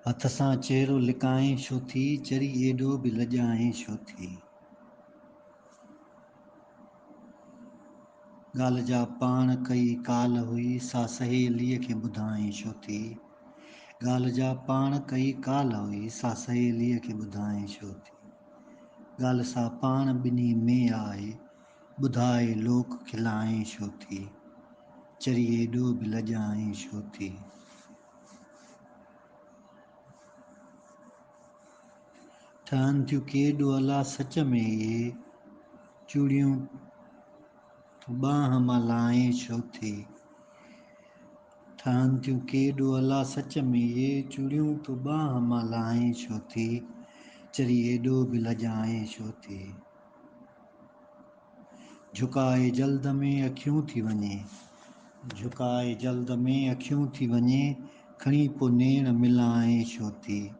हथ सां चहिरो लिकाएं छो थी, चरी एॾो बि लॼाएं छो थी। ॻाल्हि जा पाण कई काल हुई, सा सहेलीअ खे ॿुधाएं छो थी। ॻाल्हि जा पाण कई काल हुई, सा सहेलीअ खे ॿुधाएं छो थी। ॻाल्हि सां पाण ॿिन्ही में आहे, ॿुधाए लोक खिलाएं छो थी। चरी एॾो बि लॼाएं छो थी। ठहनि थियूं केॾो अला सच में इहे, चूड़ियूं बांह मां लाएं छो थी। ठहनि थियूं केॾो अला सच में इहे, चूड़ियूं तूं बांह मां लाएं छो थी। चरी एॾो बि लॼाएं छो थी। झुकाए जल्द में अखियूं थी वञे, झुकाए जल्द में अखियूं थी वञे, खणी पो नेण मिलाएं छो थी।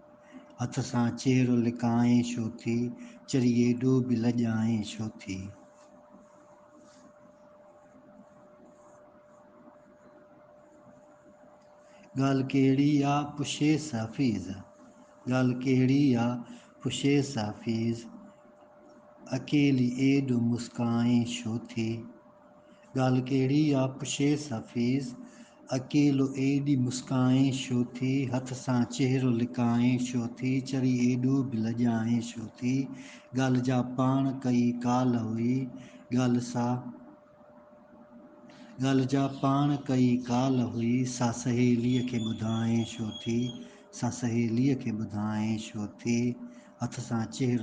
हथ सां चहिरो लिकाएं छो थी, चरी एॾो बि लॼाएं छो थी। ॻाल्हि कहिड़ी आ पुछेसि हफ़ीज़, ॻाल्हि कहिड़ी आ पुछेसि हफ़ीज़, अकेली एॾो मुस्काएं छो थी। ॻाल्हि कहिड़ी आ पुछेसि हफ़ीज़, अकेलो एॾी मुस्काएं छो थी। हथ सां चहिरो लिकाएं छो थी, चरी एॾो बि लॼाएं छो थी। ॻाल्हि जा पाण कई काल हुई, ॻाल्हि जा पाण कई काल हुई, सा सहेलीअ खे ॿुधाएं छो थी। सा सहेलीअ खे ॿुधाएं छो थी। हथ सां चहिरो